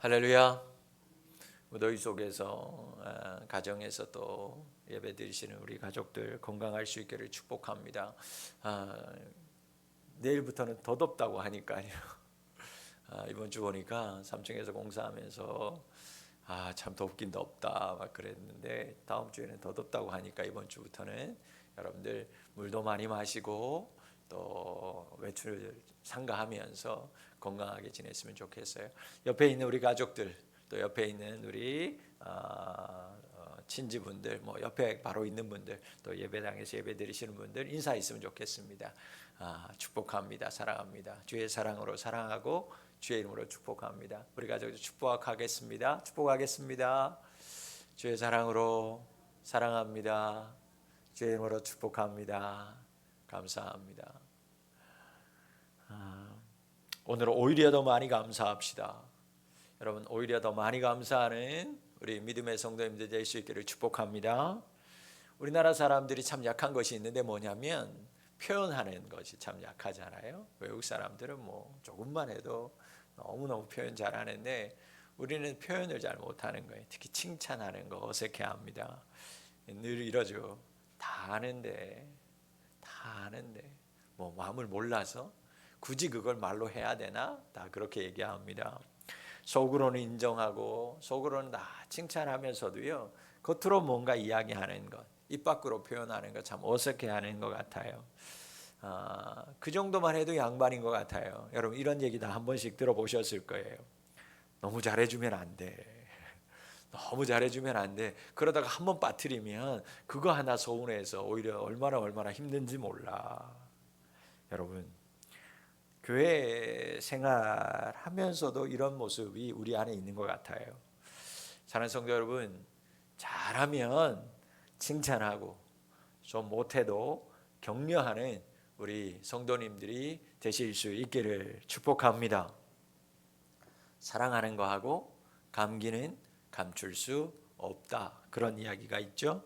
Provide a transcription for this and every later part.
할렐루야. 무더위 속에서 가정에서 또 예배 드리시는 우리 가족들 건강할 수 있기를 축복합니다. 내일부터는 더 덥다고 하니까요. 이번 주 보니까 3층에서 공사하면서 참 덥긴 덥다 막 그랬는데 다음 주에는 더 덥다고 하니까 이번 주부터는 여러분들 물도 많이 마시고 또 외출 삼가하면서 건강하게 지냈으면 좋겠어요. 옆에 있는 우리 가족들 또 옆에 있는 우리 친지분들 뭐 옆에 바로 있는 분들 또 예배당에서 예배 드리시는 분들 인사했으면 좋겠습니다. 축복합니다. 사랑합니다. 주의 사랑으로 사랑하고 주의 이름으로 축복합니다. 우리 가족들 축복하겠습니다. 축복하겠습니다. 주의 사랑으로 사랑합니다. 주의 이름으로 축복합니다. 감사합니다. 오늘 오히려 더 많이 감사합시다. 여러분 오히려 더 많이 감사하는 우리 믿음의 성도님들 될 수 있기를 축복합니다. 우리나라 사람들이 참 약한 것이 있는데 뭐냐면 표현하는 것이 참 약하잖아요. 외국 사람들은 뭐 조금만 해도 너무너무 표현 잘하는데 우리는 표현을 잘 못하는 거예요. 특히 칭찬하는 거 어색해합니다. 늘 이러죠. 다 아는데 뭐 마음을 몰라서 굳이 그걸 말로 해야 되나? 다 그렇게 얘기합니다. 속으로는 인정하고 속으로는 다 칭찬하면서도요 겉으로 뭔가 이야기하는 것, 입 밖으로 표현하는 것 참 어색해하는 것 같아요. 그 정도만 해도 양반인 것 같아요. 여러분 이런 얘기 다 한 번씩 들어보셨을 거예요. 너무 잘해주면 안 돼. 너무 잘해주면 안 돼. 그러다가 한 번 빠뜨리면 그거 하나 서운해서 오히려 얼마나 힘든지 몰라. 여러분 교회 생활하면서도 이런 모습이 우리 안에 있는 것 같아요. 사랑하는 성도 여러분, 잘하면 칭찬하고 좀 못해도 격려하는 우리 성도님들이 되실 수 있기를 축복합니다. 사랑하는 거하고 감기는 감출 수 없다. 그런 이야기가 있죠.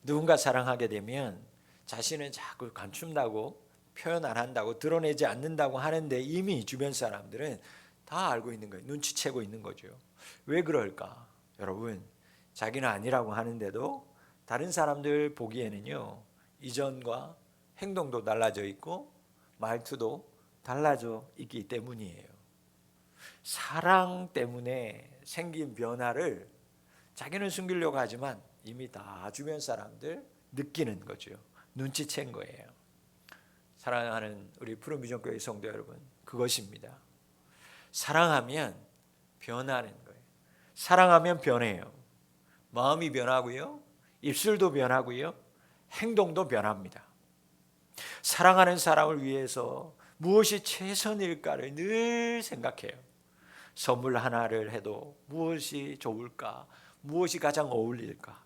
누군가 사랑하게 되면 자신은 자꾸 감춘다고 표현 안 한다고 드러내지 않는다고 하는데 이미 주변 사람들은 다 알고 있는 거예요. 눈치채고 있는 거죠. 왜 그럴까? 여러분 자기는 아니라고 하는데도 다른 사람들 보기에는요 이전과 행동도 달라져 있고 말투도 달라져 있기 때문이에요. 사랑 때문에 생긴 변화를 자기는 숨기려고 하지만 이미 다 주변 사람들 느끼는 거죠. 눈치챈 거예요. 사랑하는 우리 푸른비전교회 성도 여러분, 그것입니다. 사랑하면 변하는 거예요. 사랑하면 변해요. 마음이 변하고요, 입술도 변하고요, 행동도 변합니다. 사랑하는 사람을 위해서 무엇이 최선일까를 늘 생각해요. 선물 하나를 해도 무엇이 좋을까? 무엇이 가장 어울릴까?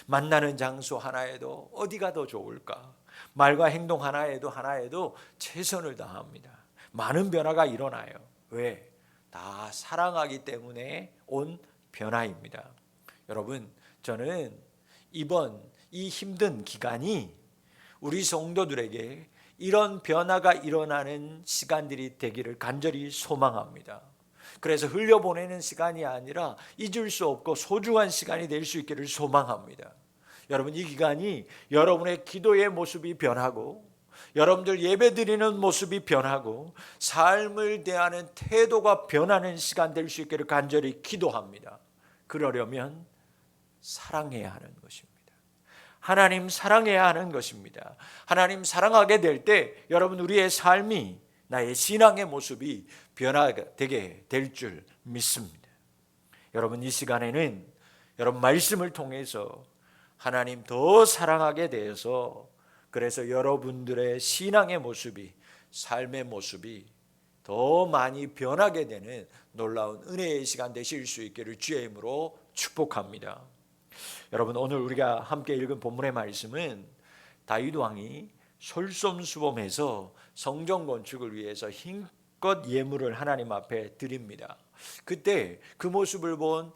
만나는 장소 하나에도 어디가 더 좋을까? 말과 행동 하나에도 최선을 다합니다. 많은 변화가 일어나요. 왜? 다 사랑하기 때문에 온 변화입니다. 여러분, 저는 이번 이 힘든 기간이 우리 성도들에게 이런 변화가 일어나는 시간들이 되기를 간절히 소망합니다. 그래서 흘려보내는 시간이 아니라 잊을 수 없고 소중한 시간이 될 수 있기를 소망합니다. 여러분 이 기간이 여러분의 기도의 모습이 변하고 여러분들 예배드리는 모습이 변하고 삶을 대하는 태도가 변하는 시간 될 수 있기를 간절히 기도합니다. 그러려면 사랑해야 하는 것입니다. 하나님 사랑해야 하는 것입니다. 하나님 사랑하게 될 때 여러분 우리의 삶이 나의 신앙의 모습이 변화되게 될 줄 믿습니다. 여러분 이 시간에는 여러분 말씀을 통해서 하나님 더 사랑하게 되어서 그래서 여러분들의 신앙의 모습이 삶의 모습이 더 많이 변하게 되는 놀라운 은혜의 시간 되실 수 있기를 주의 이름으로 축복합니다. 여러분 오늘 우리가 함께 읽은 본문의 말씀은 다윗 왕이 솔선수범해서 성전 건축을 위해서 힘껏 예물을 하나님 앞에 드립니다. 그때 그 모습을 본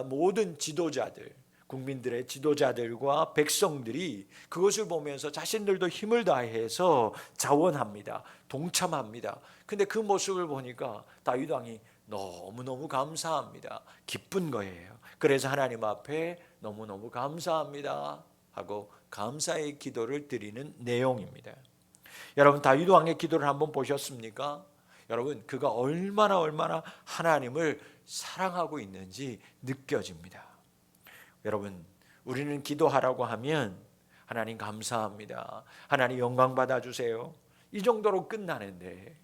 모든 지도자들, 국민들의 지도자들과 백성들이 그것을 보면서 자신들도 힘을 다해서 자원합니다. 동참합니다. 근데 그 모습을 보니까 다윗 왕이 너무너무 감사합니다. 기쁜 거예요. 그래서 하나님 앞에 너무너무 감사합니다 하고 감사의 기도를 드리는 내용입니다. 여러분, 다윗 왕의 기도를 한번 보셨습니까? 여러분, 그가 얼마나 하나님을 사랑하고 있는지 느껴집니다. 여러분, 우리는 기도하라고 하면 하나님 감사합니다, 하나님 영광 받아주세요, 이 정도로 끝나는데,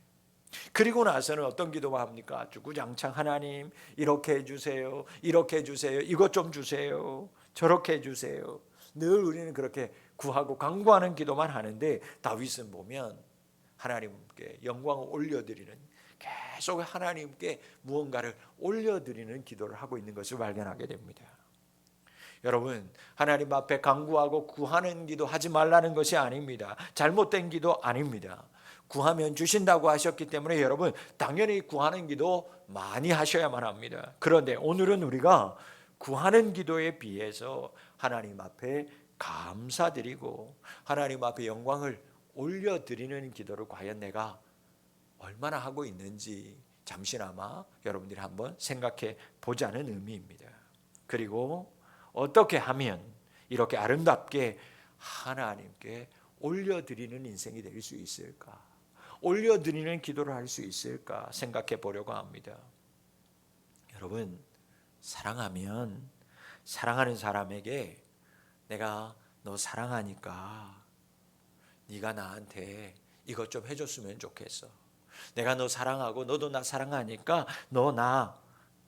그리고 나서는 어떤 기도만 합니까? 주구장창 하나님 이렇게 해주세요, 이렇게 해주세요, 이것 좀 주세요, 저렇게 해주세요. 늘 우리는 그렇게 구하고 간구하는 기도만 하는데, 다윗은 보면 하나님께 영광을 올려드리는, 계속 하나님께 무언가를 올려드리는 기도를 하고 있는 것을 발견하게 됩니다. 여러분, 하나님 앞에 간구하고 구하는 기도 하지 말라는 것이 아닙니다. 잘못된 기도 아닙니다. 구하면 주신다고 하셨기 때문에 여러분, 당연히 구하는 기도 많이 하셔야만 합니다. 그런데 오늘은 우리가 구하는 기도에 비해서 하나님 앞에 감사드리고 하나님 앞에 영광을 올려드리는 기도를 과연 내가 얼마나 하고 있는지 잠시나마 여러분들이 한번 생각해 보자는 의미입니다. 그리고 어떻게 하면 이렇게 아름답게 하나님께 올려드리는 인생이 될 수 있을까? 올려드리는 기도를 할 수 있을까 생각해 보려고 합니다. 여러분, 사랑하면 사랑하는 사람에게 내가 너 사랑하니까 네가 나한테 이것 좀 해줬으면 좋겠어. 내가 너 사랑하고 너도 나 사랑하니까 너 나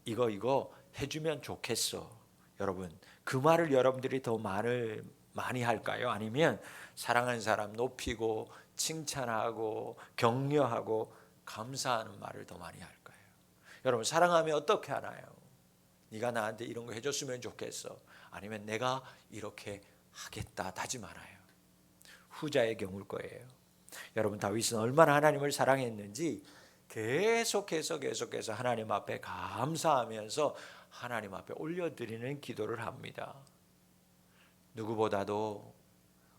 이거 해주면 좋겠어. 여러분, 그 말을 여러분들이 더 많이 할까요? 아니면 사랑하는 사람 높이고 칭찬하고 격려하고 감사하는 말을 더 많이 할까요? 여러분, 사랑하면 어떻게 하나요? 네가 나한테 이런 거 해줬으면 좋겠어. 아니면 내가 이렇게 하겠다 다짐하나요? 후자의 경우일 거예요. 여러분, 다윗은 얼마나 하나님을 사랑했는지 계속해서 하나님 앞에 감사하면서 하나님 앞에 올려드리는 기도를 합니다. 누구보다도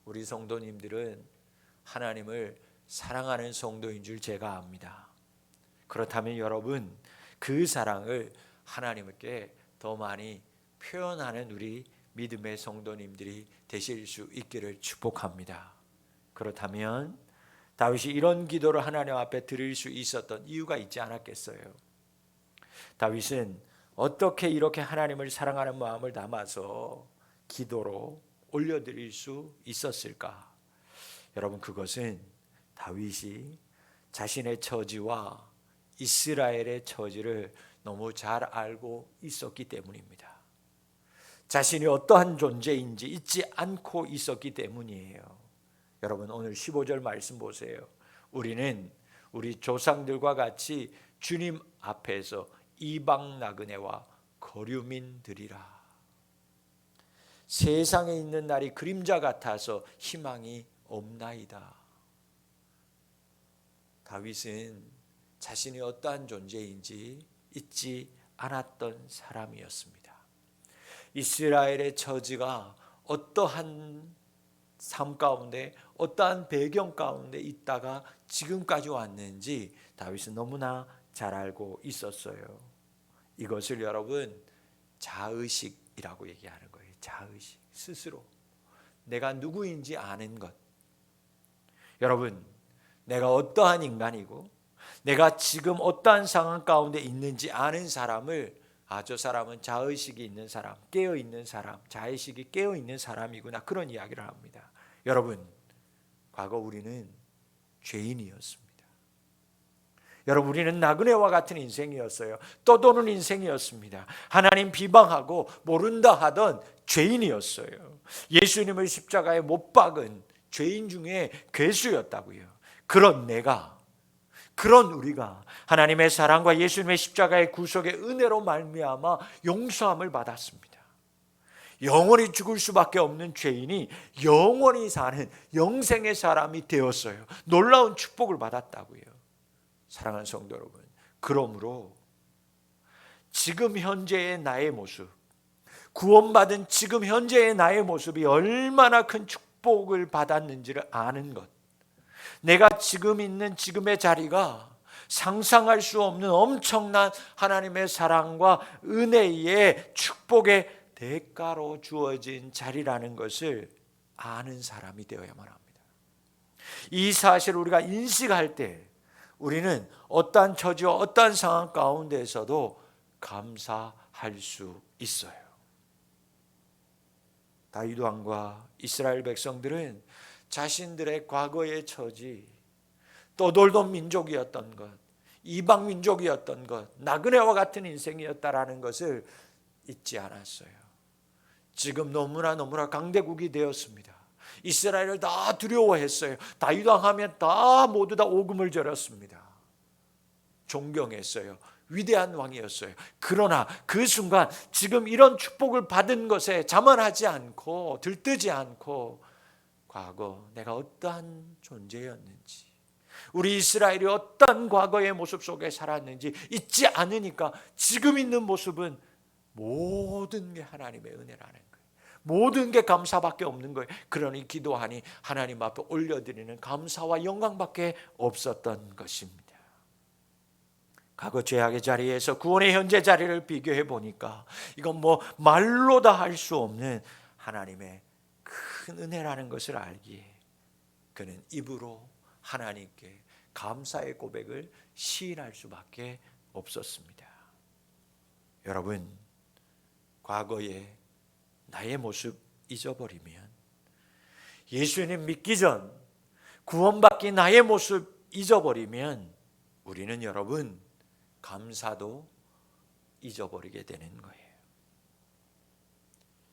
우리 성도님들은 하나님을 사랑하는 성도인 줄 제가 압니다. 그렇다면 여러분, 그 사랑을 하나님께 더 많이 표현하는 우리 믿음의 성도님들이 되실 수 있기를 축복합니다. 그렇다면 다윗이 이런 기도를 하나님 앞에 드릴 수 있었던 이유가 있지 않았겠어요? 다윗은 어떻게 이렇게 하나님을 사랑하는 마음을 담아서 기도로 올려드릴 수 있었을까? 여러분, 그것은 다윗이 자신의 처지와 이스라엘의 처지를 너무 잘 알고 있었기 때문입니다. 자신이 어떠한 존재인지 잊지 않고 있었기 때문이에요. 여러분, 오늘 15절 말씀 보세요. 우리는 우리 조상들과 같이 주님 앞에서 이방 나그네와 거류민들이라. 세상에 있는 날이 그림자 같아서 희망이 없나이다. 다윗은 자신이 어떠한 존재인지 잊지 않았던 사람이었습니다. 이스라엘의 처지가 어떠한 삶 가운데, 어떠한 배경 가운데 있다가 지금까지 왔는지 다윗은 너무나 잘 알고 있었어요. 이것을 여러분, 자의식이라고 얘기하는 거예요. 자의식, 스스로 내가 누구인지 아는 것. 여러분, 내가 어떠한 인간이고 내가 지금 어떠한 상황 가운데 있는지 아는 사람을, 저 사람은 자의식이 있는 사람, 깨어있는 사람, 자의식이 깨어있는 사람이구나, 그런 이야기를 합니다. 여러분, 과거 우리는 죄인이었습니다. 여러분, 우리는 나그네와 같은 인생이었어요. 떠도는 인생이었습니다. 하나님 비방하고 모른다 하던 죄인이었어요. 예수님을 십자가에 못 박은 죄인 중에 괴수였다고요. 그런 내가, 그런 우리가 하나님의 사랑과 예수님의 십자가의 구속의 은혜로 말미암아 용서함을 받았습니다. 영원히 죽을 수밖에 없는 죄인이 영원히 사는 영생의 사람이 되었어요. 놀라운 축복을 받았다고요. 사랑하는 성도 여러분, 그러므로 지금 현재의 나의 모습, 구원받은 지금 현재의 나의 모습이 얼마나 큰 축복을 받았는지를 아는 것, 내가 지금 있는 지금의 자리가 상상할 수 없는 엄청난 하나님의 사랑과 은혜의 축복의 대가로 주어진 자리라는 것을 아는 사람이 되어야만 합니다. 이 사실을 우리가 인식할 때 우리는 어떠한 처지와 어떠한 상황 가운데에서도 감사할 수 있어요. 다윗 왕과 이스라엘 백성들은 자신들의 과거의 처지, 떠돌던 민족이었던 것, 이방 민족이었던 것, 나그네와 같은 인생이었다라는 것을 잊지 않았어요. 지금 너무나 강대국이 되었습니다. 이스라엘을 다 두려워했어요. 다윗 왕 하면 다 모두 다 오금을 절었습니다. 존경했어요. 위대한 왕이었어요. 그러나 그 순간 지금 이런 축복을 받은 것에 자만하지 않고 들뜨지 않고 과거 내가 어떠한 존재였는지, 우리 이스라엘이 어떠한 과거의 모습 속에 살았는지 잊지 않으니까 지금 있는 모습은 모든 게 하나님의 은혜라는 거예요. 모든 게 감사밖에 없는 거예요. 그러니 기도하니 하나님 앞에 올려드리는 감사와 영광밖에 없었던 것입니다. 과거 죄악의 자리에서 구원의 현재 자리를 비교해 보니까 이건 말로 다 할 수 없는 하나님의 큰 은혜라는 것을 알기에 그는 입으로 하나님께 감사의 고백을 시인할 수밖에 없었습니다. 여러분, 과거에 나의 모습 잊어버리면, 예수님 믿기 전 구원받기 나의 모습 잊어버리면 우리는 여러분 감사도 잊어버리게 되는 거예요.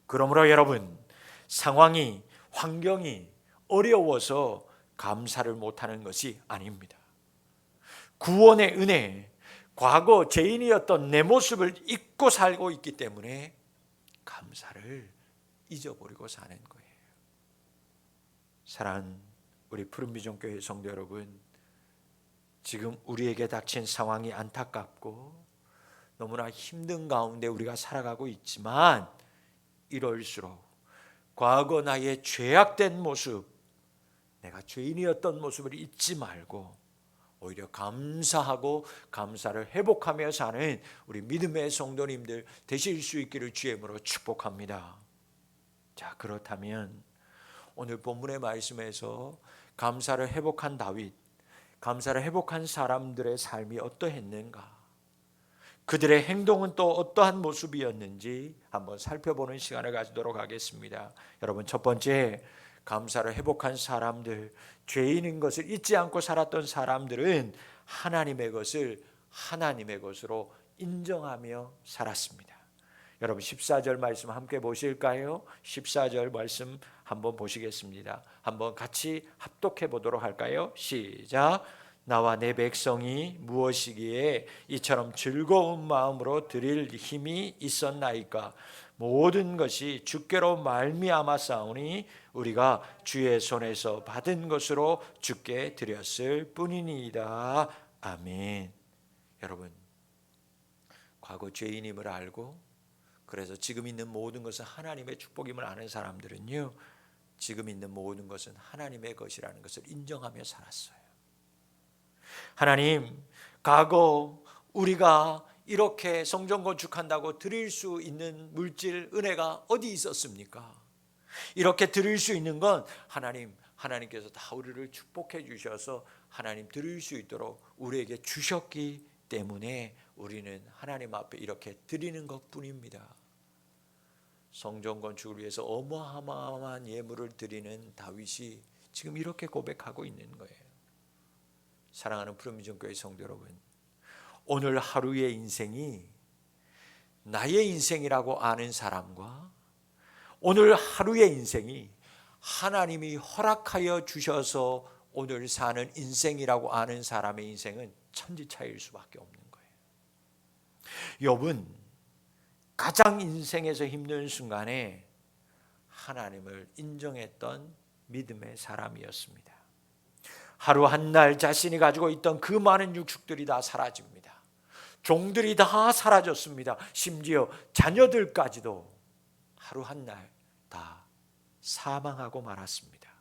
그러므로 여러분, 상황이, 환경이 어려워서 감사를 못하는 것이 아닙니다. 구원의 은혜, 과거 죄인이었던 내 모습을 잊고 살고 있기 때문에 감사를 잊어버리고 사는 거예요. 사랑하는 우리 푸른비전교회 성도 여러분, 지금 우리에게 닥친 상황이 안타깝고 너무나 힘든 가운데 우리가 살아가고 있지만, 이럴수록 과거 나의 죄악된 모습, 내가 죄인이었던 모습을 잊지 말고 오히려 감사하고 감사를 회복하며 사는 우리 믿음의 성도님들 되실 수 있기를 주의 이름으로 축복합니다. 자, 그렇다면 오늘 본문의 말씀에서 감사를 회복한 다윗, 감사를 회복한 사람들의 삶이 어떠했는가, 그들의 행동은 또 어떠한 모습이었는지 한번 살펴보는 시간을 가지도록 하겠습니다. 여러분, 첫 번째, 감사를 회복한 사람들, 죄인인 것을 잊지 않고 살았던 사람들은 하나님의 것을 하나님의 것으로 인정하며 살았습니다. 여러분, 14절 말씀 함께 보실까요? 14절 말씀 한번 보시겠습니다. 한번 같이 합독해 보도록 할까요? 시작. 나와 내 백성이 무엇이기에 이처럼 즐거운 마음으로 드릴 힘이 있었나이까? 모든 것이 주께로 말미암아 싸우니 우리가 주의 손에서 받은 것으로 주께 드렸을 뿐이니이다. 아멘. 여러분, 과거 죄인임을 알고 그래서 지금 있는 모든 것은 하나님의 축복임을 아는 사람들은요, 지금 있는 모든 것은 하나님의 것이라는 것을 인정하며 살았어요. 하나님, 과거 우리가 이렇게 성전 건축한다고 드릴 수 있는 물질, 은혜가 어디 있었습니까? 이렇게 드릴 수 있는 건 하나님께서 다 우리를 축복해 주셔서 하나님 드릴 수 있도록 우리에게 주셨기 때문에 우리는 하나님 앞에 이렇게 드리는 것뿐입니다. 성전 건축을 위해서 어마어마한 예물을 드리는 다윗이 지금 이렇게 고백하고 있는 거예요. 사랑하는 푸른비전교회 성도 여러분, 오늘 하루의 인생이 나의 인생이라고 아는 사람과 오늘 하루의 인생이 하나님이 허락하여 주셔서 오늘 사는 인생이라고 아는 사람의 인생은 천지 차이일 수밖에 없는 거예요. 욥은 가장 인생에서 힘든 순간에 하나님을 인정했던 믿음의 사람이었습니다. 하루 한날 자신이 가지고 있던 그 많은 육축들이 다 사라집니다. 종들이 다 사라졌습니다. 심지어 자녀들까지도 하루 한날 다 사망하고 말았습니다.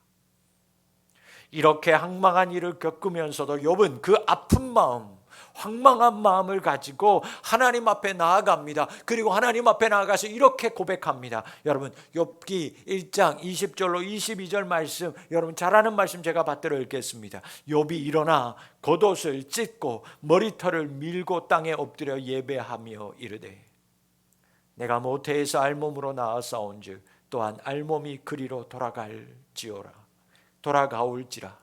이렇게 황망한 일을 겪으면서도 욥은 그 아픈 마음, 황망한 마음을 가지고 하나님 앞에 나아갑니다. 그리고 하나님 앞에 나아가서 이렇게 고백합니다. 여러분, 욥기 1장 20절로 22절 말씀, 여러분 잘 아는 말씀 제가 받들어 읽겠습니다. 욥이 일어나 겉옷을 찢고 머리털을 밀고 땅에 엎드려 예배하며 이르되 내가 모태에서 알몸으로 나아싸운즉 또한 알몸이 그리로 돌아가올지라.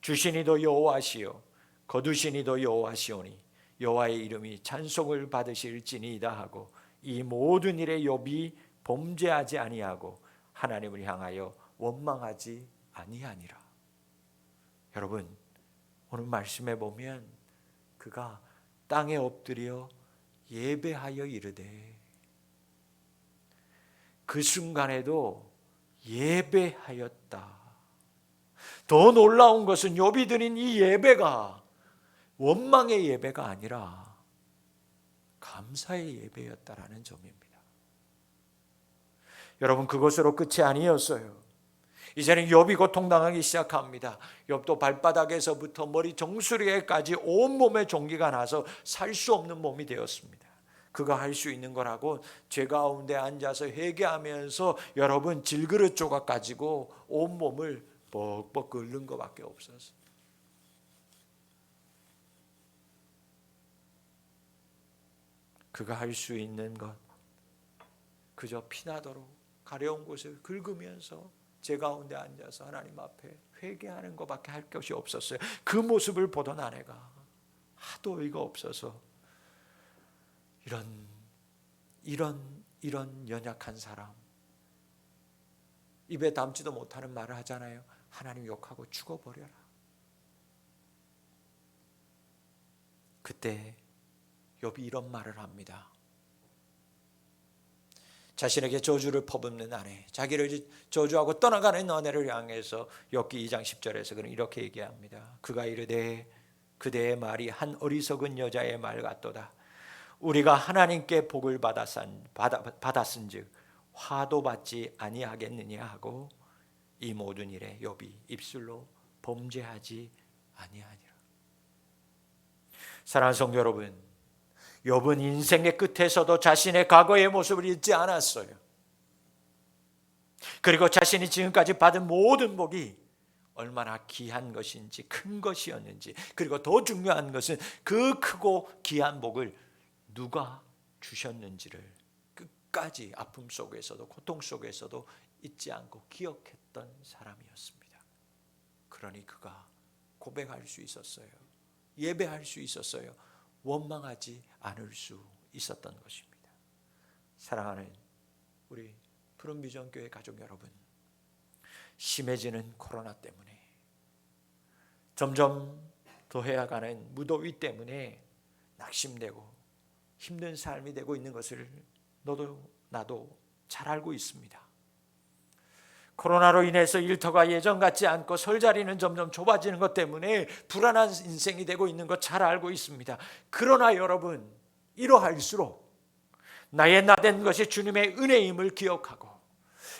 주시니도 여호와시요 거두시니도 여호와시오니 여호와의 이름이 찬송을 받으실지니이다 하고 이 모든 일에 욥이 범죄하지 아니하고 하나님을 향하여 원망하지 아니하니라. 여러분, 오늘 말씀에 보면 그가 땅에 엎드려 예배하여 이르되, 그 순간에도 예배하였다. 더 놀라운 것은 욥이 드린 이 예배가 원망의 예배가 아니라 감사의 예배였다라는 점입니다. 여러분, 그것으로 끝이 아니었어요. 이제는 욥이 고통당하기 시작합니다. 욥도 발바닥에서부터 머리 정수리에까지 온몸에 종기가 나서 살 수 없는 몸이 되었습니다. 그가 할 수 있는 거라고 죄 가운데 앉아서 회개하면서 여러분 질그릇 조각 가지고 온몸을 뻑뻑 긁는 것밖에 없었어요. 그가 할 수 있는 것 그저 피나도록 가려운 곳을 긁으면서 제 가운데 앉아서 하나님 앞에 회개하는 것밖에 할 것이 없었어요. 그 모습을 보던 아내가 하도 어이가 없어서 이런 연약한 사람, 입에 담지도 못하는 말을 하잖아요. 하나님 욕하고 죽어버려라. 그때 욥이 이런 말을 합니다. 자신에게 저주를 퍼붓는 아내, 자기를 저주하고 떠나가는 아내를 향해서 욥기 2장 10절에서 그는 이렇게 얘기합니다. 그가 이르되 그대의 말이 한 어리석은 여자의 말 같도다. 우리가 하나님께 복을 받았은즉 화도 받지 아니하겠느냐 하고 이 모든 일에 욥이 입술로 범죄하지 아니하니라. 사랑하는 성도 여러분, 욥은 인생의 끝에서도 자신의 과거의 모습을 잊지 않았어요. 그리고 자신이 지금까지 받은 모든 복이 얼마나 귀한 것인지, 큰 것이었는지, 그리고 더 중요한 것은 그 크고 귀한 복을 누가 주셨는지를 끝까지 아픔 속에서도 고통 속에서도 잊지 않고 기억했던 사람이었습니다. 그러니 그가 고백할 수 있었어요. 예배할 수 있었어요. 원망하지 않을 수 있었던 것입니다. 사랑하는 우리 푸른비전교회 가족 여러분, 심해지는 코로나 때문에 점점 더해가는 무더위 때문에 낙심되고 힘든 삶이 되고 있는 것을 너도 나도 잘 알고 있습니다. 코로나로 인해서 일터가 예전 같지 않고 설 자리는 점점 좁아지는 것 때문에 불안한 인생이 되고 있는 것 잘 알고 있습니다. 그러나 여러분, 이러할수록 나의 나된 것이 주님의 은혜임을 기억하고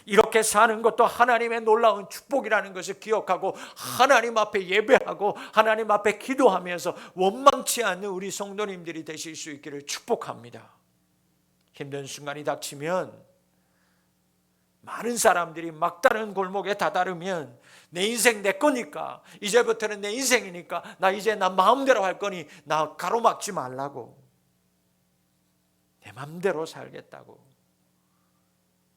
이렇게 사는 것도 하나님의 놀라운 축복이라는 것을 기억하고 하나님 앞에 예배하고 하나님 앞에 기도하면서 원망치 않는 우리 성도님들이 되실 수 있기를 축복합니다. 힘든 순간이 닥치면 많은 사람들이 막다른 골목에 다다르면 내 인생 내 거니까, 이제부터는 내 인생이니까 나 이제 나 마음대로 할 거니 나 가로막지 말라고, 내 마음대로 살겠다고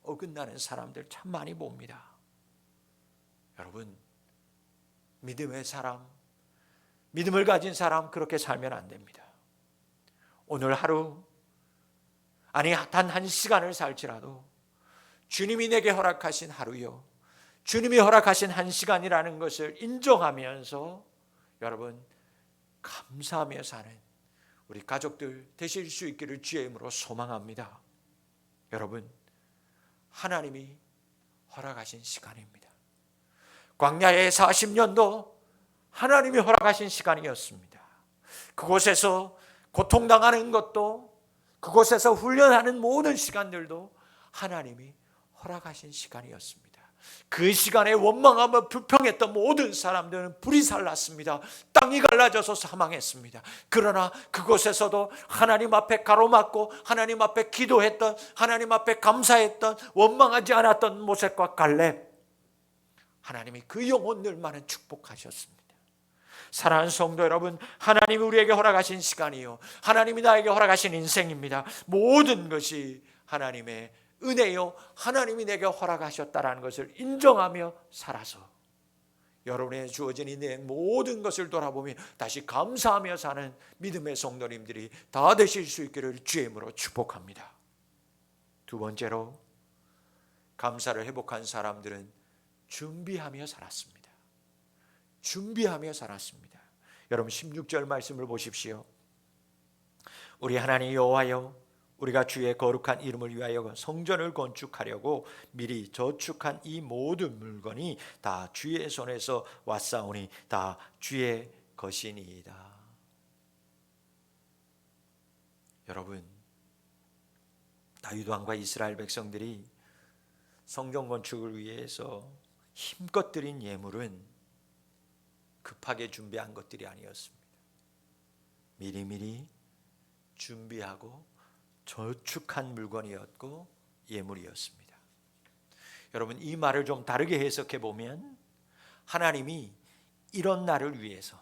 어긋나는 사람들 참 많이 봅니다. 여러분, 믿음의 사람, 믿음을 가진 사람 그렇게 살면 안 됩니다. 오늘 하루, 아니 단 한 시간을 살지라도 주님이 내게 허락하신 하루요, 주님이 허락하신 한 시간이라는 것을 인정하면서 여러분 감사하며 사는 우리 가족들 되실 수 있기를 주의 이름으로 소망합니다. 여러분, 하나님이 허락하신 시간입니다. 광야의 40년도 하나님이 허락하신 시간이었습니다. 그곳에서 고통당하는 것도, 그곳에서 훈련하는 모든 시간들도 하나님이 허락하신 시간이었습니다. 그 시간에 원망하며 불평했던 모든 사람들은 불이 살랐습니다. 땅이 갈라져서 사망했습니다. 그러나 그곳에서도 하나님 앞에 가로막고 하나님 앞에 기도했던, 하나님 앞에 감사했던, 원망하지 않았던 모세과 갈렙, 하나님이 그 영혼들만은 축복하셨습니다. 사랑하는 성도 여러분, 하나님이 우리에게 허락하신 시간이요, 하나님이 나에게 허락하신 인생입니다. 모든 것이 하나님의 은혜요, 하나님이 내게 허락하셨다라는 것을 인정하며 살아서 여러분의 주어진 인생 모든 것을 돌아보며 다시 감사하며 사는 믿음의 성도님들이 다 되실 수 있기를 주의 이름으로 축복합니다. 두 번째로, 감사를 회복한 사람들은 준비하며 살았습니다. 준비하며 살았습니다. 여러분 16절 말씀을 보십시오. 우리 하나님 여호와여, 우리가 주의 거룩한 이름을 위하여 성전을 건축하려고 미리 저축한 이 모든 물건이 다 주의 손에서 왔사오니 다 주의 것이니이다. 여러분, 다윗 왕과 이스라엘 백성들이 성전 건축을 위해서 힘껏 드린 예물은 급하게 준비한 것들이 아니었습니다. 미리미리 준비하고 저축한 물건이었고 예물이었습니다. 여러분, 이 말을 좀 다르게 해석해 보면 하나님이 이런 날을 위해서,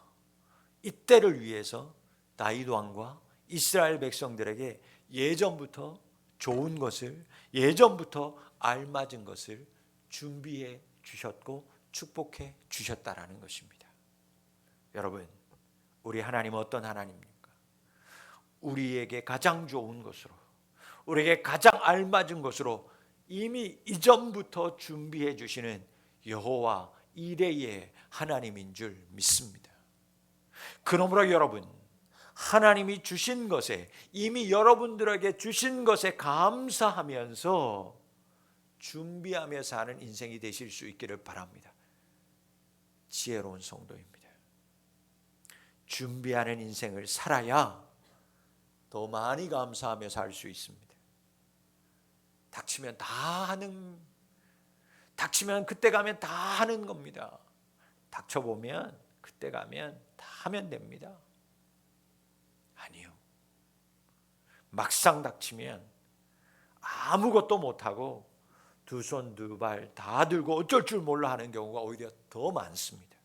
이때를 위해서 다윗 왕과 이스라엘 백성들에게 예전부터 좋은 것을, 예전부터 알맞은 것을 준비해 주셨고 축복해 주셨다라는 것입니다. 여러분, 우리 하나님은 어떤 하나님입니까? 우리에게 가장 좋은 것으로, 우리에게 가장 알맞은 것으로 이미 이전부터 준비해 주시는 여호와 이레의 하나님인 줄 믿습니다. 그러므로 여러분, 하나님이 주신 것에, 이미 여러분들에게 주신 것에 감사하면서 준비하며 사는 인생이 되실 수 있기를 바랍니다. 지혜로운 성도입니다. 준비하는 인생을 살아야 더 많이 감사하며 살 수 있습니다. 닥치면 다 하는, 닥치면 그때 가면 다 하는 겁니다. 닥쳐보면 그때 가면 다 하면 됩니다. 아니요. 막상 닥치면 아무것도 못하고 두 손 두 발 다 들고 어쩔 줄 몰라 하는 경우가 오히려 더 많습니다.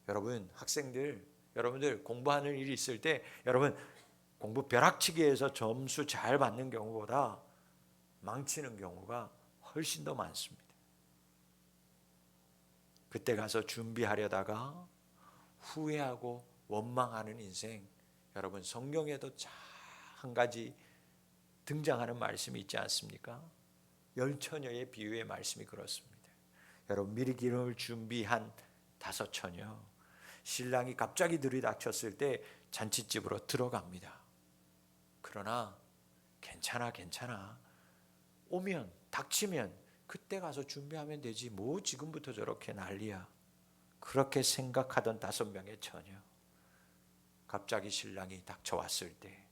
여러분, 학생들, 여러분들 공부하는 일이 있을 때 여러분 공부 벼락치기에서 점수 잘 받는 경우보다 망치는 경우가 훨씬 더 많습니다. 그때 가서 준비하려다가 후회하고 원망하는 인생, 여러분 성경에도 한 가지 등장하는 말씀이 있지 않습니까? 열처녀의 비유의 말씀이 그렇습니다. 여러분, 미리 기름을 준비한 5처녀, 신랑이 갑자기 들이닥쳤을 때 잔칫집으로 들어갑니다. 그러나 괜찮아, 오면 닥치면 그때 가서 준비하면 되지, 뭐 지금부터 저렇게 난리야, 그렇게 생각하던 5명의 처녀, 갑자기 신랑이 닥쳐왔을 때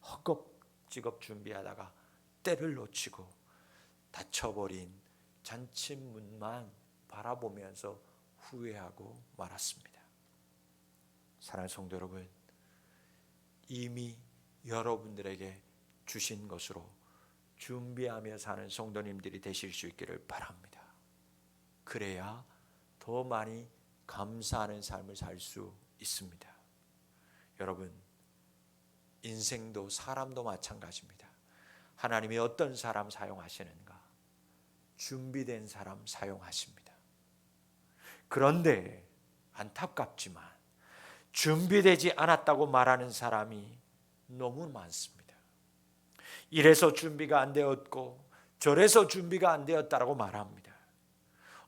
허겁지겁 준비하다가 때를 놓치고 닫혀버린 잔칫문만 바라보면서 후회하고 말았습니다. 사랑하는 성도 여러분, 이미 여러분들에게 주신 것으로 준비하며 사는 성도님들이 되실 수 있기를 바랍니다. 그래야 더 많이 감사하는 삶을 살 수 있습니다. 여러분, 인생도 사람도 마찬가지입니다. 하나님이 어떤 사람 사용하시는가? 준비된 사람 사용하십니다. 그런데 안타깝지만 준비되지 않았다고 말하는 사람이 너무 많습니다. 이래서 준비가 안 되었고 저래서 준비가 안 되었다라고 말합니다.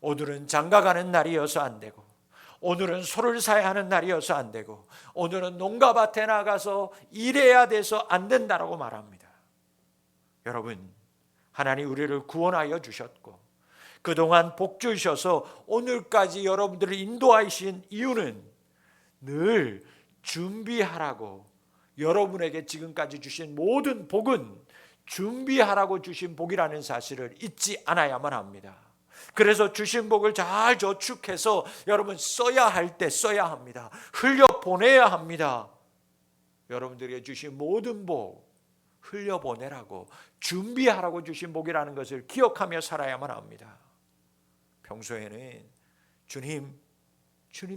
오늘은 장가가는 날이어서 안 되고, 오늘은 소를 사야 하는 날이어서 안 되고, 오늘은 농가밭에 나가서 일해야 돼서 안 된다라고 말합니다. 여러분, 하나님 우리를 구원하여 주셨고 그동안 복 주셔서 오늘까지 여러분들을 인도하신 이유는 늘 준비하라고, 여러분에게 지금까지 주신 모든 복은 준비하라고 주신 복이라는 사실을 잊지 않아야만 합니다. 그래서 주신 복을 잘 저축해서 여러분 써야 할 때 써야 합니다. 흘려보내야 합니다. 여러분들에게 주신 모든 복 흘려보내라고, 준비하라고 주신 복이라는 것을 기억하며 살아야만 합니다. 평소에는 주님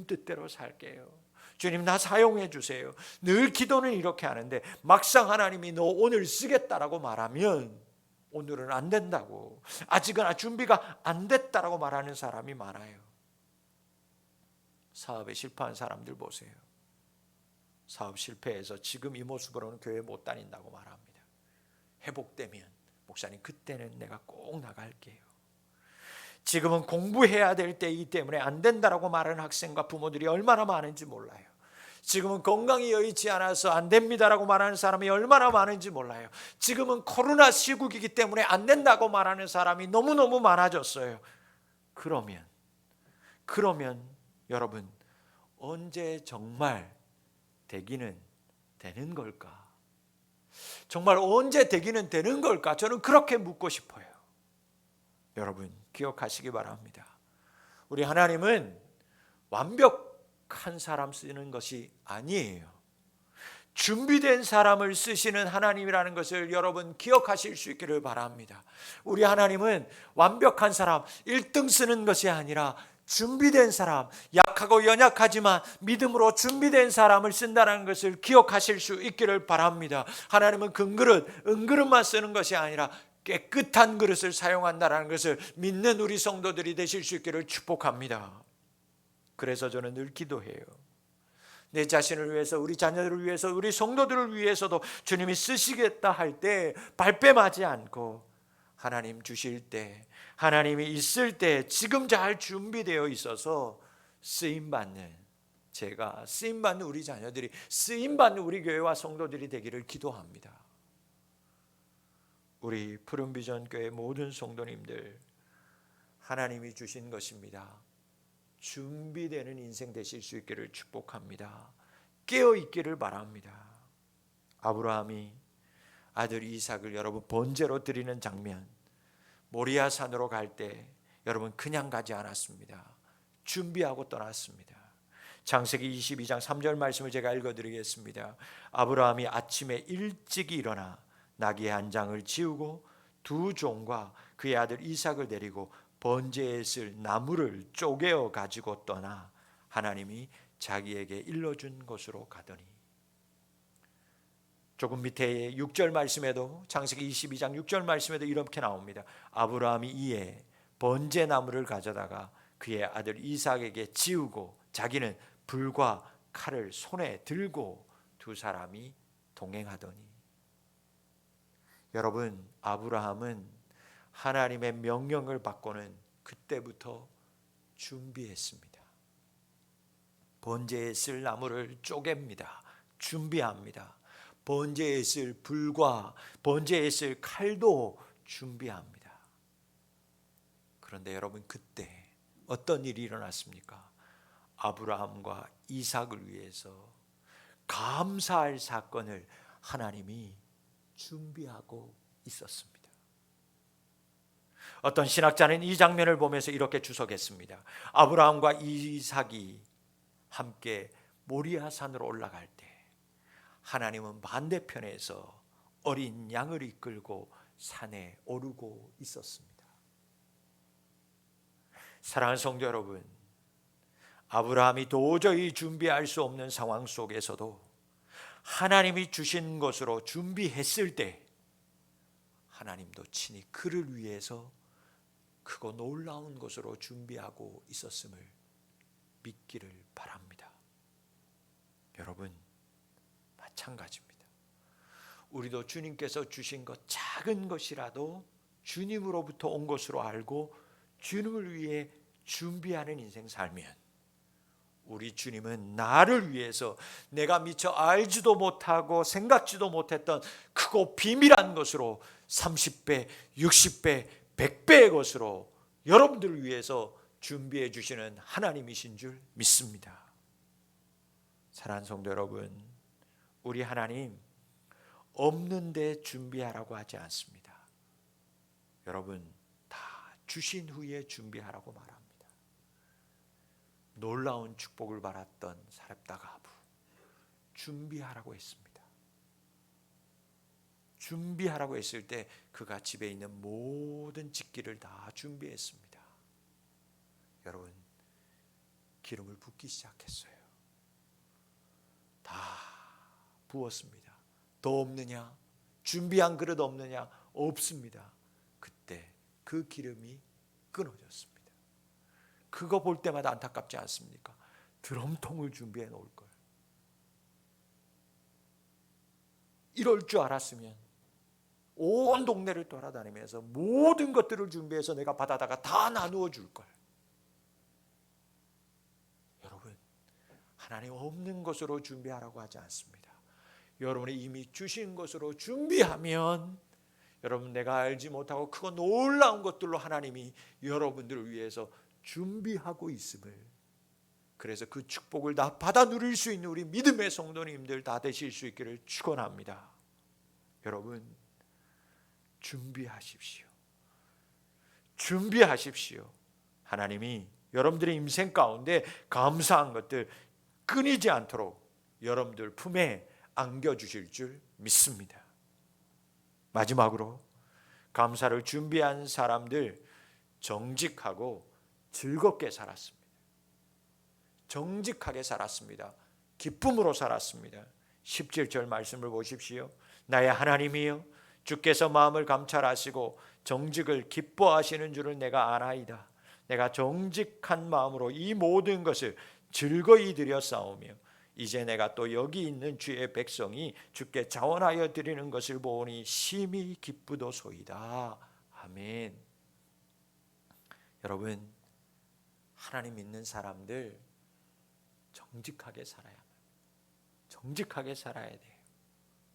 뜻대로 살게요. 주님 나 사용해 주세요. 늘 기도는 이렇게 하는데 막상 하나님이 너 오늘 쓰겠다라고 말하면 오늘은 안 된다고, 아직은 준비가 안 됐다라고 말하는 사람이 많아요. 사업에 실패한 사람들 보세요. 사업 실패해서 지금 이 모습으로는 교회 못 다닌다고 말합니다. 회복되면 목사님 그때는 내가 꼭 나갈게요. 지금은 공부해야 될 때이기 때문에 안 된다라고 말하는 학생과 부모들이 얼마나 많은지 몰라요. 지금은 건강이 여의치 않아서 안 됩니다라고 말하는 사람이 얼마나 많은지 몰라요. 지금은 코로나 시국이기 때문에 안 된다고 말하는 사람이 너무너무 많아졌어요. 그러면 여러분 언제 정말 되기는 되는 걸까? 정말 언제 되기는 되는 걸까? 저는 그렇게 묻고 싶어요. 여러분 기억하시기 바랍니다. 우리 하나님은 완벽한 사람 쓰는 것이 아니에요. 준비된 사람을 쓰시는 하나님이라는 것을 여러분 기억하실 수 있기를 바랍니다. 우리 하나님은 완벽한 사람 1등 쓰는 것이 아니라 준비된 사람, 약하고 연약하지만 믿음으로 준비된 사람을 쓴다는 것을 기억하실 수 있기를 바랍니다. 하나님은 금그릇, 은그릇만 쓰는 것이 아니라 깨끗한 그릇을 사용한다는 것을 믿는 우리 성도들이 되실 수 있기를 축복합니다. 그래서 저는 늘 기도해요. 내 자신을 위해서, 우리 자녀들을 위해서, 우리 성도들을 위해서도 주님이 쓰시겠다 할 때 발뺌하지 않고 하나님 주실 때, 하나님이 있을 때 지금 잘 준비되어 있어서 쓰임받는 제가, 쓰임받는 우리 자녀들이, 쓰임받는 우리 교회와 성도들이 되기를 기도합니다. 우리 푸른비전교회 모든 성도님들 하나님이 주신 것입니다. 준비되는 인생 되실 수 있기를 축복합니다. 깨어있기를 바랍니다. 아브라함이 아들 이삭을 여러분 번제로 드리는 장면, 모리아 산으로 갈 때 여러분 그냥 가지 않았습니다. 준비하고 떠났습니다. 창세기 22장 3절 말씀을 제가 읽어드리겠습니다. 아브라함이 아침에 일찍 일어나 나귀 한 장을 지우고 두 종과 그의 아들 이삭을 데리고 번제에 쓸 나무를 쪼개어 가지고 떠나 하나님이 자기에게 일러준 곳으로 가더니, 조금 밑에 6절 말씀에도, 창세기 22장 6절 말씀에도 이렇게 나옵니다. 아브라함이 이에 번제 나무를 가져다가 그의 아들 이삭에게 지우고 자기는 불과 칼을 손에 들고 두 사람이 동행하더니. 여러분 아브라함은 하나님의 명령을 받고는 그때부터 준비했습니다. 번제에 쓸 나무를 쪼갭니다. 준비합니다. 번제에 쓸 불과 번제에 쓸 칼도 준비합니다. 그런데 여러분 그때 어떤 일이 일어났습니까? 아브라함과 이삭을 위해서 감사할 사건을 하나님이 준비하고 있었습니다. 어떤 신학자는 이 장면을 보면서 이렇게 주석했습니다. 아브라함과 이삭이 함께 모리아 산으로 올라갈 때 하나님은 반대편에서 어린 양을 이끌고 산에 오르고 있었습니다. 사랑하는 성도 여러분, 아브라함이 도저히 준비할 수 없는 상황 속에서도 하나님이 주신 것으로 준비했을 때 하나님도 친히 그를 위해서 크고 놀라운 것으로 준비하고 있었음을 믿기를 바랍니다. 여러분 마찬가지입니다. 우리도 주님께서 주신 것 작은 것이라도 주님으로부터 온 것으로 알고 주님을 위해 준비하는 인생 살면 우리 주님은 나를 위해서 내가 미처 알지도 못하고 생각지도 못했던 크고 비밀한 것으로 30배, 60배, 100배의 것으로 여러분들을 위해서 준비해 주시는 하나님이신 줄 믿습니다. 사랑하는 성도 여러분, 우리 하나님 없는데 준비하라고 하지 않습니다. 여러분 다 주신 후에 준비하라고 말합니다. 놀라운 축복을 받았던 사렙다 가부, 준비하라고 했습니다. 준비하라고 했을 때 그가 집에 있는 모든 직기를 다 준비했습니다. 여러분, 기름을 붓기 시작했어요. 다 부었습니다. 더 없느냐? 준비한 그릇 없느냐? 없습니다. 그때 그 기름이 끊어졌습니다. 그거 볼 때마다 안타깝지 않습니까? 드럼통을 준비해 놓을 걸. 이럴 줄 알았으면 온 동네를 돌아다니면서 모든 것들을 준비해서 내가 받아다가 다 나누어 줄 걸. 여러분, 하나님 없는 것으로 준비하라고 하지 않습니다. 여러분이 이미 주신 것으로 준비하면 여러분, 내가 알지 못하고 크고 놀라운 것들로 하나님이 여러분들을 위해서 준비하고 있음을, 그래서 그 축복을 다 받아 누릴 수 있는 우리 믿음의 성도님들 다 되실 수 있기를 축원합니다. 여러분, 준비하십시오. 준비하십시오. 하나님이 여러분들의 인생 가운데 감사한 것들 끊이지 않도록 여러분들 품에 안겨주실 줄 믿습니다. 마지막으로 감사를 준비한 사람들 정직하고 즐겁게 살았습니다. 정직하게 살았습니다. 기쁨으로 살았습니다. 17절 말씀을 보십시오. 나의 하나님이여, 주께서 마음을 감찰하시고 정직을 기뻐하시는 줄을 내가 아나이다. 내가 정직한 마음으로 이 모든 것을 즐거이 드렸사오며 이제 내가 또 여기 있는 주의 백성이 주께 자원하여 드리는 것을 보니 심히 기쁘도소이다. 아멘. 여러분, 하나님 믿는 사람들 정직하게 살아야 합니다. 정직하게 살아야 돼요.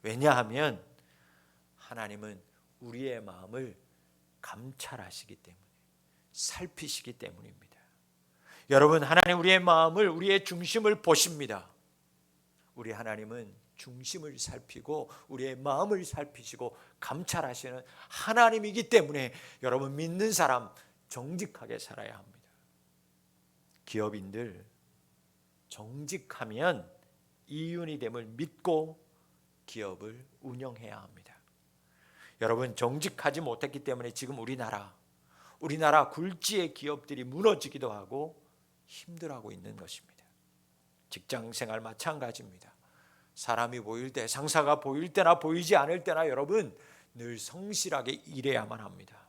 왜냐하면 하나님은 우리의 마음을 감찰하시기 때문에, 살피시기 때문입니다. 여러분, 하나님 우리의 마음을, 우리의 중심을 보십니다. 우리 하나님은 중심을 살피고 우리의 마음을 살피시고 감찰하시는 하나님이기 때문에 여러분, 믿는 사람 정직하게 살아야 합니다. 기업인들 정직하면 이윤이 됨을 믿고 기업을 운영해야 합니다. 여러분, 정직하지 못했기 때문에 지금 우리나라 굴지의 기업들이 무너지기도 하고 힘들어하고 있는 것입니다. 직장생활 마찬가지입니다. 사람이 보일 때, 상사가 보일 때나 보이지 않을 때나 여러분 늘 성실하게 일해야만 합니다.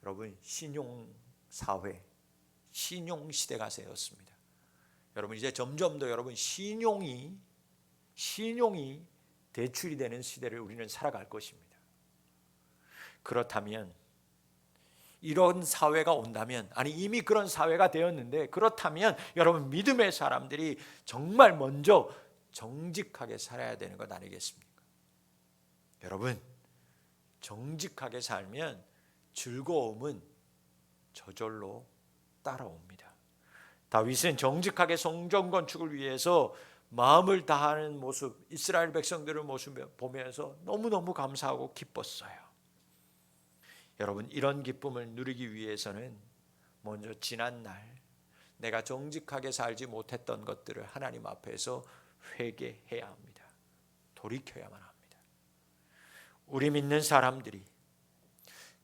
여러분, 신용사회, 신용시대가 되었습니다. 여러분, 이제 점점 더 여러분 신용이 대출이 되는 시대를 우리는 살아갈 것입니다. 그렇다면, 이런 사회가 온다면, 아니 이미 그런 사회가 되었는데, 그렇다면 여러분, 믿음의 사람들이 정말 먼저 정직하게 살아야 되는 것 아니겠습니까? 여러분, 정직하게 살면 즐거움은 저절로 따라옵니다. 다윗은 정직하게 성전 건축을 위해서 마음을 다하는 모습, 이스라엘 백성들의 모습을 보면서 너무너무 감사하고 기뻤어요. 여러분, 이런 기쁨을 누리기 위해서는 먼저 지난 날 내가 정직하게 살지 못했던 것들을 하나님 앞에서 회개해야 합니다. 돌이켜야만 합니다. 우리 믿는 사람들이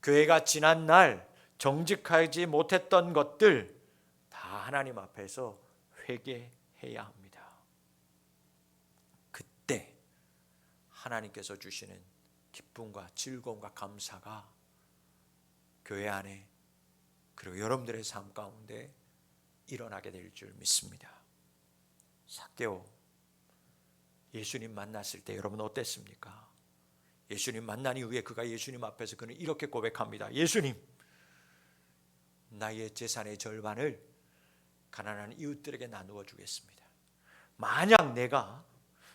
교회가 지난 날 정직하지 못했던 것들 다 하나님 앞에서 회개해야 합니다. 그때 하나님께서 주시는 기쁨과 즐거움과 감사가 교회 안에, 그리고 여러분들의 삶 가운데 일어나게 될 줄 믿습니다. 삭개오, 예수님 만났을 때 여러분 어땠습니까? 예수님 만난 이후에 그가 예수님 앞에서 그는 이렇게 고백합니다. 예수님, 나의 재산의 절반을 가난한 이웃들에게 나누어 주겠습니다. 만약 내가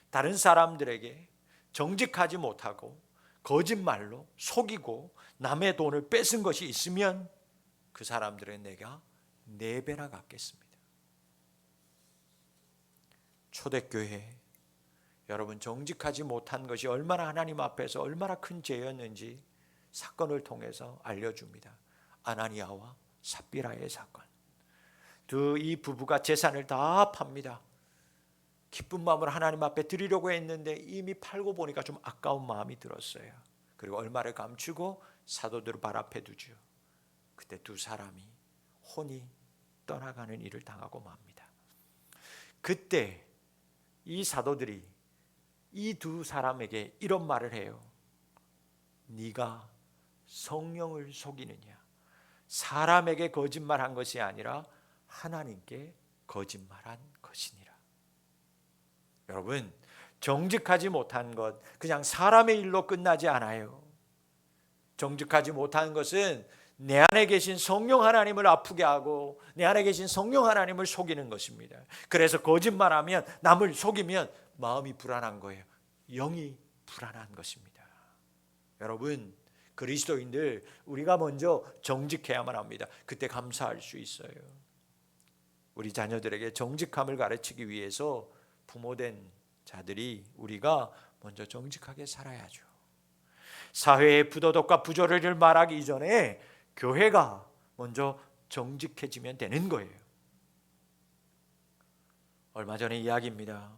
다른 사람들에게 정직하지 못하고 거짓말로 속이고 남의 돈을 뺏은 것이 있으면 그 사람들은 내가 4배나 갚겠습니다. 초대교회 여러분, 정직하지 못한 것이 얼마나 하나님 앞에서 얼마나 큰 죄였는지 사건을 통해서 알려줍니다. 아나니아와 삽비라의 사건. 이 부부가 재산을 다 팝니다. 기쁜 마음으로 하나님 앞에 드리려고 했는데 이미 팔고 보니까 좀 아까운 마음이 들었어요. 그리고 얼마를 감추고 사도들을 발 앞에 두죠. 그때 두 사람이 혼이 떠나가는 일을 당하고 맙니다. 그때 이 사도들이 이 두 사람에게 이런 말을 해요. 네가 성령을 속이느냐? 사람에게 거짓말한 것이 아니라 하나님께 거짓말한 것이니라. 여러분, 정직하지 못한 것 그냥 사람의 일로 끝나지 않아요. 정직하지 못한 것은 내 안에 계신 성령 하나님을 아프게 하고 내 안에 계신 성령 하나님을 속이는 것입니다. 그래서 거짓말하면, 남을 속이면 마음이 불안한 거예요. 영이 불안한 것입니다. 여러분, 그리스도인들 우리가 먼저 정직해야만 합니다. 그때 감사할 수 있어요. 우리 자녀들에게 정직함을 가르치기 위해서 부모된 자들이 우리가 먼저 정직하게 살아야죠. 사회의 부도덕과 부조리를 말하기 이전에 교회가 먼저 정직해지면 되는 거예요. 얼마 전의 이야기입니다.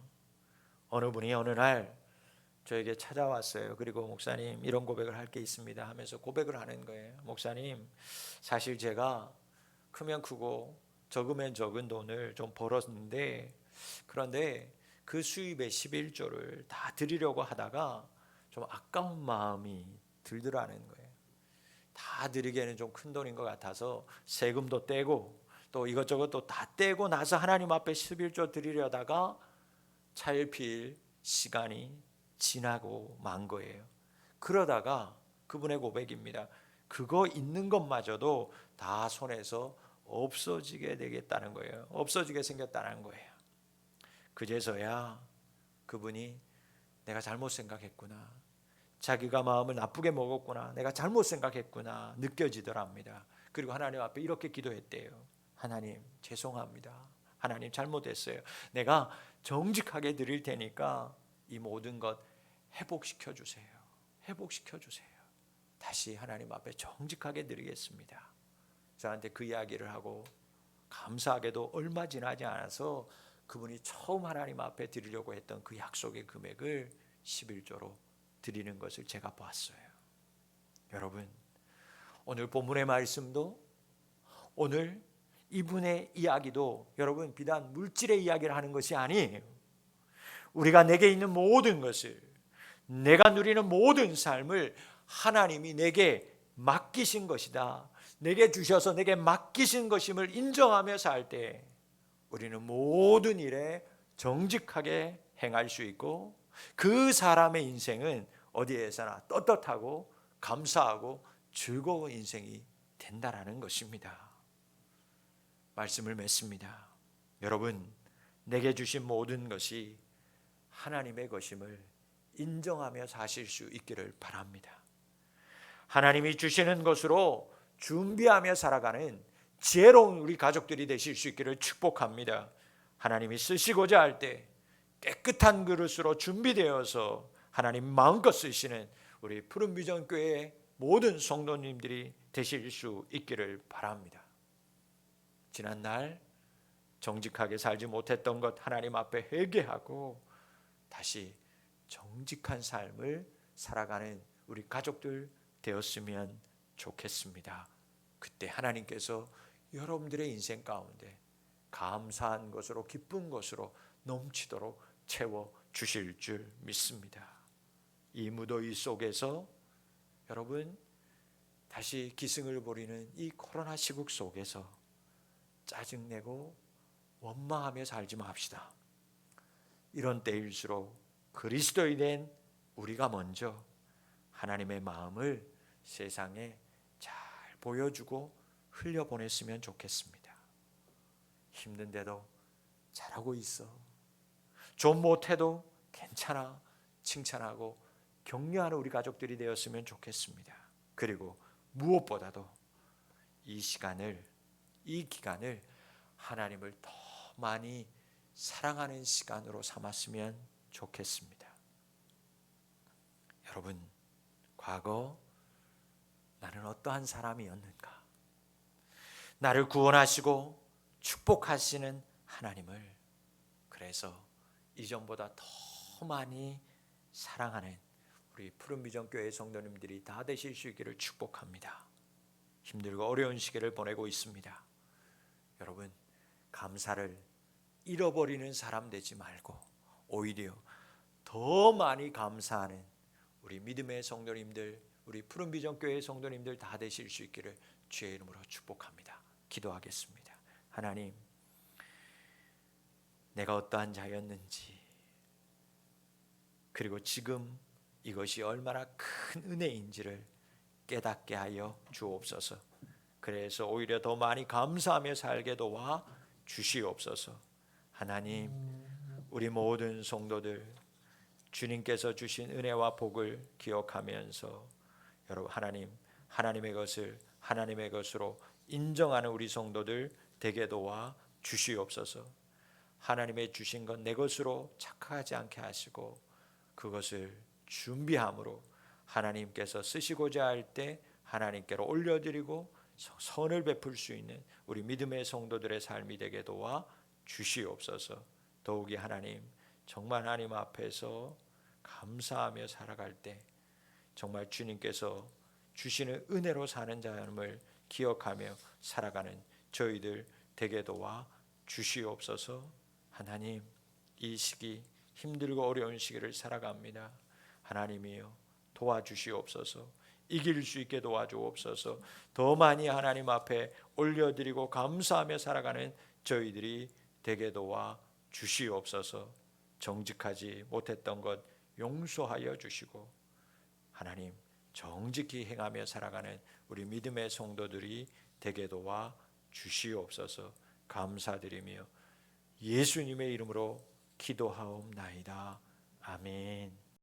어느 분이 어느 날 저에게 찾아왔어요. 그리고 목사님, 이런 고백을 할 게 있습니다 하면서 고백을 하는 거예요. 목사님, 사실 제가 크면 크고 적으면 적은 돈을 좀 벌었는데, 그런데 그 수입의 11조를 다 드리려고 하다가 좀 아까운 마음이 들더라는 거예요. 다 드리기에는 좀 큰 돈인 것 같아서 세금도 떼고 또 이것저것 또 다 떼고 나서 하나님 앞에 11조 드리려다가 차일피일 시간이 지나고 만 거예요. 그러다가 그분의 고백입니다. 그거 있는 것마저도 다 손에서 없어지게 되겠다는 거예요. 없어지게 생겼다는 거예요. 그제서야 그분이 내가 잘못 생각했구나, 자기가 마음을 나쁘게 먹었구나, 내가 잘못 생각했구나 느껴지더랍니다. 그리고 하나님 앞에 이렇게 기도했대요. 하나님, 죄송합니다. 하나님, 잘못했어요. 내가 정직하게 드릴 테니까 이 모든 것 회복시켜 주세요. 회복시켜 주세요. 다시 하나님 앞에 정직하게 드리겠습니다. 저한테 그 이야기를 하고 감사하게도 얼마 지나지 않아서 그분이 처음 하나님 앞에 드리려고 했던 그 약속의 금액을 11조로 드리는 것을 제가 봤어요. 여러분, 오늘 본문의 말씀도, 오늘 이분의 이야기도 여러분 비단 물질의 이야기를 하는 것이 아니에요. 우리가 내게 있는 모든 것을, 내가 누리는 모든 삶을 하나님이 내게 맡기신 것이다, 내게 주셔서 내게 맡기신 것임을 인정하며 살 때 우리는 모든 일에 정직하게 행할 수 있고, 그 사람의 인생은 어디에서나 떳떳하고 감사하고 즐거운 인생이 된다라는 것입니다. 말씀을 맺습니다. 여러분, 내게 주신 모든 것이 하나님의 것임을 인정하며 사실 수 있기를 바랍니다. 하나님이 주시는 것으로 준비하며 살아가는 지혜로운 우리 가족들이 되실 수 있기를 축복합니다. 하나님이 쓰시고자 할 때 깨끗한 그릇으로 준비되어서 하나님 마음껏 쓰시는 우리 푸른비전교회의 모든 성도님들이 되실 수 있기를 바랍니다. 지난날 정직하게 살지 못했던 것 하나님 앞에 회개하고 다시 정직한 삶을 살아가는 우리 가족들 되었으면 좋겠습니다. 그때 하나님께서 여러분들의 인생 가운데 감사한 것으로, 기쁜 것으로 넘치도록 채워 주실 줄 믿습니다. 이 무더위 속에서 여러분, 다시 기승을 부리는 이 코로나 시국 속에서 짜증내고 원망하며 살지 맙시다. 이런 때일수록 그리스도인 된 우리가 먼저 하나님의 마음을 세상에 잘 보여주고 흘려보냈으면 좋겠습니다. 힘든데도 잘하고 있어, 좀 못해도 괜찮아 칭찬하고 격려하는 우리 가족들이 되었으면 좋겠습니다. 그리고 무엇보다도 이 시간을, 이 기간을 하나님을 더 많이 사랑하는 시간으로 삼았으면 좋겠습니다. 여러분, 과거 나는 어떠한 사람이었는가? 나를 구원하시고 축복하시는 하나님을 그래서 이전보다 더 많이 사랑하는 우리 푸른비전교회 성도님들이 다 되실 수 있기를 축복합니다. 힘들고 어려운 시기를 보내고 있습니다. 여러분, 감사를 잃어버리는 사람 되지 말고 오히려 더 많이 감사하는 우리 믿음의 성도님들, 우리 푸른비전교회 성도님들 다 되실 수 있기를 주의 이름으로 축복합니다. 기도하겠습니다. 하나님, 내가 어떠한 자였는지, 그리고 지금 이것이 얼마나 큰 은혜인지를 깨닫게 하여 주옵소서. 그래서 오히려 더 많이 감사하며 살게 도와 주시옵소서. 하나님, 우리 모든 성도들 주님께서 주신 은혜와 복을 기억하면서 여러분 하나님의 것을 하나님의 것으로 인정하는 우리 성도들 되게 도와 주시옵소서. 하나님의 주신 것 내 것으로 착각하지 않게 하시고 그것을 준비함으로 하나님께서 쓰시고자 할 때 하나님께로 올려드리고 선을 베풀 수 있는 우리 믿음의 성도들의 삶이 되게 도와 주시옵소서. 더욱이 하나님, 정말 하나님 앞에서 감사하며 살아갈 때 정말 주님께서 주시는 은혜로 사는 자임을 기억하며 살아가는 저희들 되게 도와 주시옵소서. 하나님, 이 시기 힘들고 어려운 시기를 살아갑니다. 하나님이여 도와주시옵소서. 이길 수 있게 도와주옵소서. 더 많이 하나님 앞에 올려드리고 감사하며 살아가는 저희들이 되게 도와 주시옵소서. 정직하지 못했던 것 용서하여 주시고 하나님, 정직히 행하며 살아가는 우리 믿음의 성도들이 되게 도와 주시옵소서. 감사드리며 예수님의 이름으로 기도하옵나이다. 아멘.